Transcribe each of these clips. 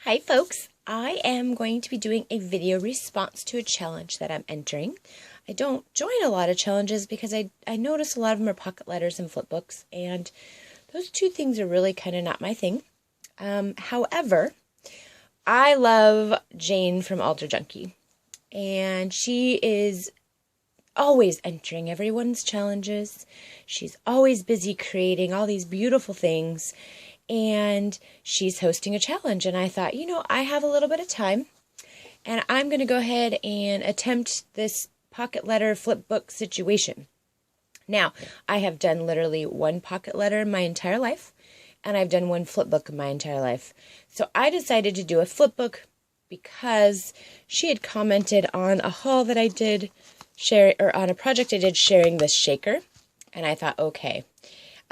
Hi folks, I am going to be doing a video response to a challenge that I'm entering. I don't join a lot of challenges because I notice a lot of them are pocket letters and flip books, and those two things are really kind of not my thing. However, I love Jane from Alterjunkie, and she is always entering everyone's challenges. She's always busy creating all these beautiful things, and she's hosting a challenge. And I thought, I have a little bit of time, and I'm going to go ahead and attempt this pocket letter flip book situation. Now, I have done literally one pocket letter my entire life, and I've done one flip book my entire life. So I decided to do a flip book because she had commented on a haul that I did on a project I did sharing this shaker, and I thought, okay,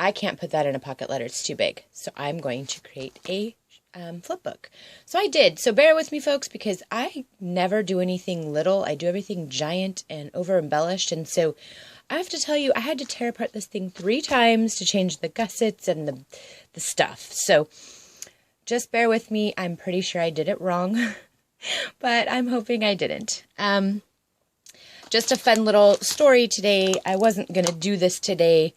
I can't put that in a pocket letter, it's too big, so I'm going to create a flip book. So I did. So bear with me, folks, because I never do anything little. I do everything giant and over embellished, and so I have to tell you, I had to tear apart this thing 3 times to change the gussets and the stuff. So just bear with me. I'm pretty sure I did it wrong, but I'm hoping I didn't. Just a fun little story today. I wasn't going to do this today,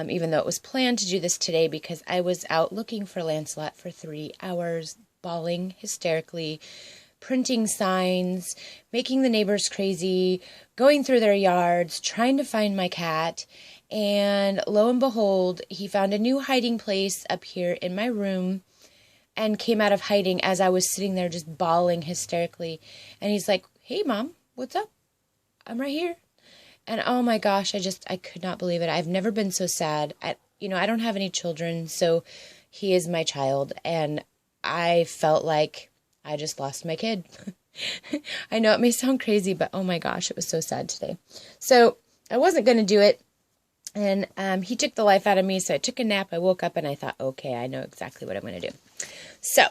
even though it was planned to do this today, because I was out looking for Lancelot for 3 hours, bawling hysterically, printing signs, making the neighbors crazy, going through their yards, trying to find my cat, and lo and behold, he found a new hiding place up here in my room and came out of hiding as I was sitting there just bawling hysterically. And he's like, "Hey, Mom, what's up? I'm right here." And oh my gosh, I could not believe it. I've never been so sad. I don't have any children, so he is my child, and I felt like I just lost my kid. I know it may sound crazy, but oh my gosh, it was so sad today. So I wasn't going to do it, and he took the life out of me, so I took a nap. I woke up, and I thought, okay, I know exactly what I'm going to do. So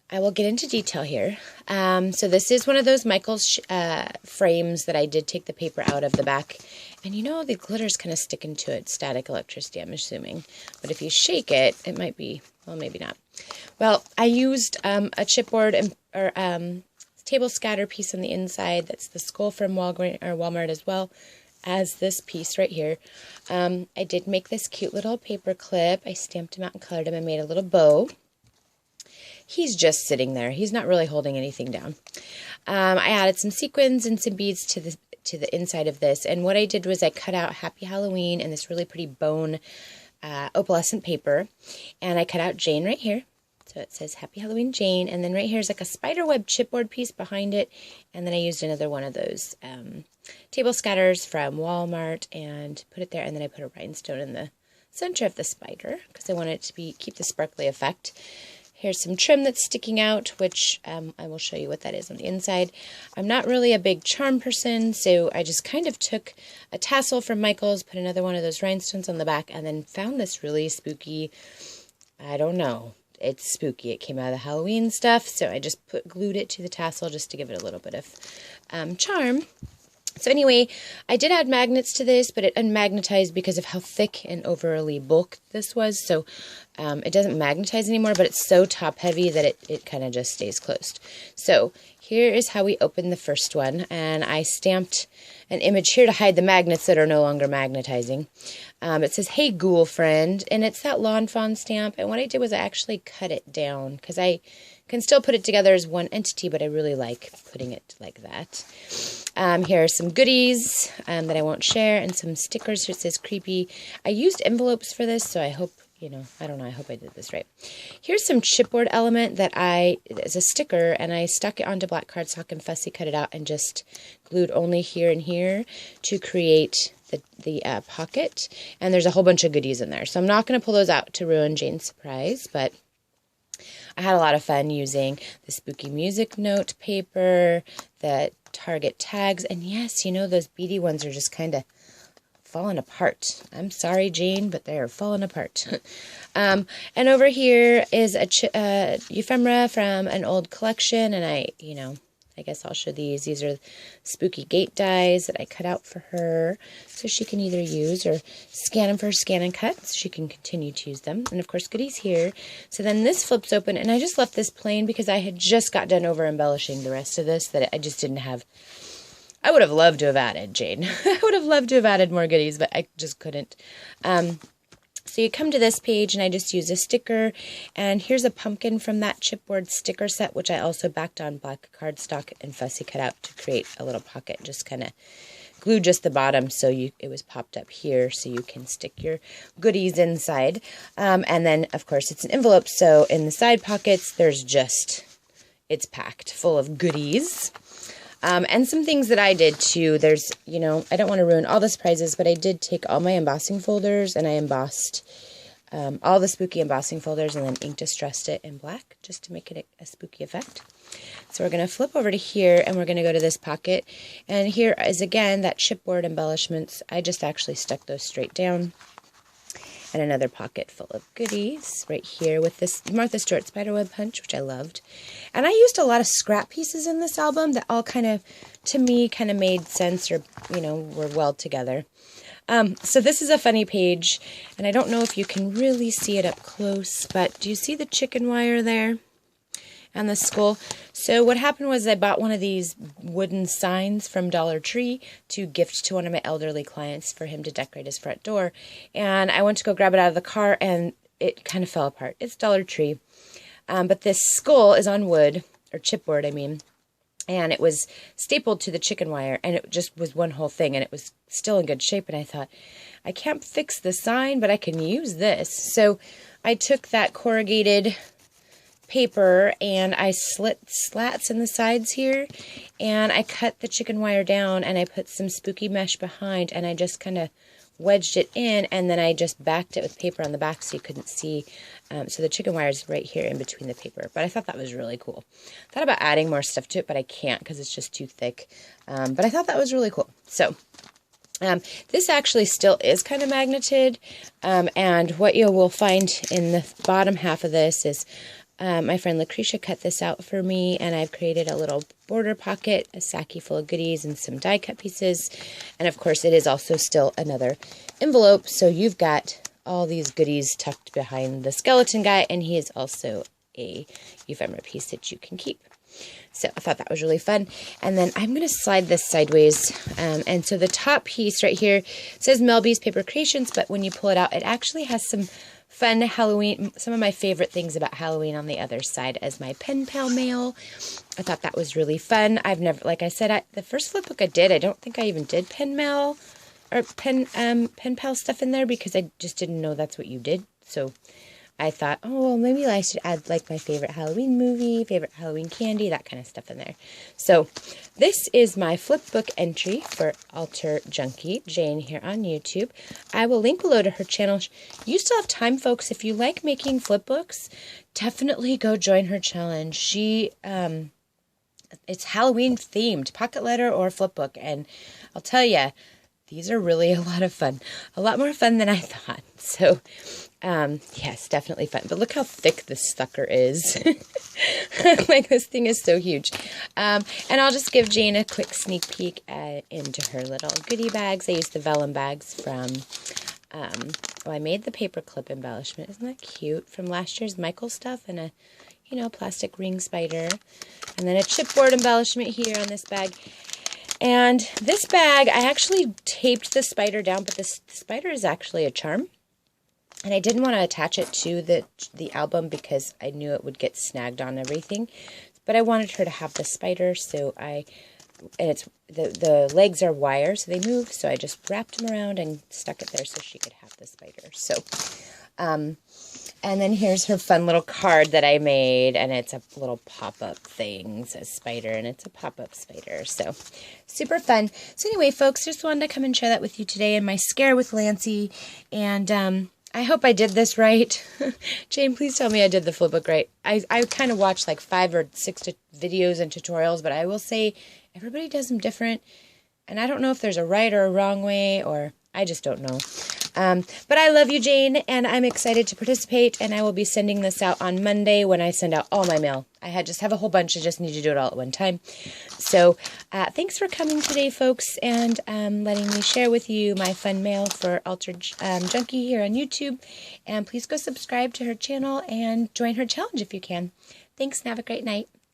I will get into detail here. So this is one of those Michael's frames that I did take the paper out of the back. And the glitter's kind of sticking to it. Static electricity, I'm assuming. But if you shake it, it might be, well, maybe not. Well, I used a chipboard or table scatter piece on the inside. That's the skull from Walmart, as well as this piece right here. I did make this cute little paper clip. I stamped him out and colored him and made a little bow. He's just sitting there. He's not really holding anything down. I added some sequins and some beads to the inside of this. And what I did was I cut out Happy Halloween in this really pretty bone opalescent paper. And I cut out Jane right here. So it says Happy Halloween Jane. And then right here is like a spiderweb chipboard piece behind it. And then I used another one of those table scatters from Walmart and put it there. And then I put a rhinestone in the center of the spider because I wanted it to keep the sparkly effect. Here's some trim that's sticking out, which I will show you what that is on the inside. I'm not really a big charm person, so I just kind of took a tassel from Michael's, put another one of those rhinestones on the back, and then found this really spooky, I don't know, it's spooky. It came out of the Halloween stuff, so I just glued it to the tassel just to give it a little bit of charm. So anyway, I did add magnets to this, but it unmagnetized because of how thick and overly bulked this was. So it doesn't magnetize anymore, but it's so top heavy that it kind of just stays closed. So here is how we open the first one. And I stamped an image here to hide the magnets that are no longer magnetizing. It says, "Hey, ghoul friend," and it's that lawn fawn stamp. And what I did was I actually cut it down because I can still put it together as one entity, but I really like putting it like that. Here are some goodies that I won't share, and some stickers. Here it says creepy. I used envelopes for this, so I hope, I don't know, I hope I did this right. Here's some chipboard element that is a sticker, and I stuck it onto black cardstock and fussy cut it out and just glued only here and here to create the pocket. And there's a whole bunch of goodies in there, so I'm not going to pull those out to ruin Jane's surprise, but I had a lot of fun using the spooky music note paper, the Target tags, and yes, those beady ones are just kind of falling apart. I'm sorry, Jane, but they are falling apart. And over here is a ephemera from an old collection, and I I guess I'll show these. These are spooky gate dies that I cut out for her, so she can either use or scan them for her scan and cut, so she can continue to use them. And of course, goodies here. So then this flips open, and I just left this plain because I had just got done over embellishing the rest of this that I just didn't have. I would have loved to have added, Jane. I would have loved to have added more goodies, but I just couldn't. So you come to this page, and I just use a sticker, and here's a pumpkin from that chipboard sticker set, which I also backed on black cardstock and fussy cut out to create a little pocket. Just kind of glued just the bottom so it was popped up here so you can stick your goodies inside. And then, of course, it's an envelope, so in the side pockets, it's packed full of goodies. And some things that I did too. There's, I don't want to ruin all the surprises, but I did take all my embossing folders and I embossed all the spooky embossing folders and then ink distressed it in black just to make it a spooky effect. So we're going to flip over to here and we're going to go to this pocket. And here is again that chipboard embellishments. I just actually stuck those straight down. And another pocket full of goodies right here with this Martha Stewart spiderweb punch, which I loved. And I used a lot of scrap pieces in this album that all to me, made sense or, were well together. So this is a funny page, and I don't know if you can really see it up close, but do you see the chicken wire there? And the skull. So what happened was I bought one of these wooden signs from Dollar Tree to gift to one of my elderly clients for him to decorate his front door. And I went to go grab it out of the car and it kind of fell apart. It's Dollar Tree. But this skull is on wood, or chipboard, I mean. And it was stapled to the chicken wire, and it just was one whole thing, and it was still in good shape. And I thought, I can't fix the sign, but I can use this. So I took that corrugated paper and I slit slats in the sides here, and I cut the chicken wire down and I put some spooky mesh behind, and I just kind of wedged it in, and then I just backed it with paper on the back so you couldn't see. So the chicken wire is right here in between the paper, but I thought that was really cool. I thought about adding more stuff to it, but I can't because it's just too thick. But I thought that was really cool. So this actually still is kind of magneted, and what you will find in the bottom half of this is my friend Lucretia cut this out for me, and I've created a little border pocket, a sackie full of goodies, and some die cut pieces. And of course, it is also still another envelope, so you've got all these goodies tucked behind the skeleton guy, and he is also a ephemera piece that you can keep. So I thought that was really fun. And then I'm going to slide this sideways. And so the top piece right here says Melby's Paper Creations, but when you pull it out, it actually has some fun Halloween, some of my favorite things about Halloween on the other side as my pen pal mail. I thought that was really fun. I've never, like I said, the first flip book I did, I don't think I even did pen mail or pen pal stuff in there because I just didn't know that's what you did. So I thought, oh, well, maybe I should add like my favorite Halloween movie, favorite Halloween candy, that kind of stuff in there. So this is my flipbook entry for Alterjunkie Jane here on YouTube. I will link below to her channel. You still have time, folks. If you like making flipbooks, definitely go join her challenge. She, it's Halloween themed, pocket letter or flipbook, and I'll tell you, these are really a lot of fun. A lot more fun than I thought. So, yes, definitely fun. But look how thick this sucker is. Like, this thing is so huge. And I'll just give Jane a quick sneak peek into her little goodie bags. I used the vellum bags from, well, I made the paperclip embellishment. Isn't that cute? From last year's Michael stuff, and a, plastic ring spider. And then a chipboard embellishment here on this bag. And this bag, I actually taped the spider down, but this spider is actually a charm. And I didn't want to attach it to the album because I knew it would get snagged on everything. But I wanted her to have the spider, so and it's the legs are wire, so they move. So I just wrapped them around and stuck it there so she could have the spider. So, and then here's her fun little card that I made, and it's a little pop-up thing, it says spider, and it's a pop-up spider, so super fun. So anyway, folks, just wanted to come and share that with you today in my scare with Lancy, and I hope I did this right. Jane, please tell me I did the flipbook right. I kind of watched like 5 or 6 videos and tutorials, but I will say everybody does them different, and I don't know if there's a right or a wrong way, or I just don't know. But I love you, Jane, and I'm excited to participate, and I will be sending this out on Monday when I send out all my mail. I just have a whole bunch. I just need to do it all at one time. So thanks for coming today, folks, and letting me share with you my fun mail for Junkie here on YouTube. And please go subscribe to her channel and join her challenge if you can. Thanks, and have a great night.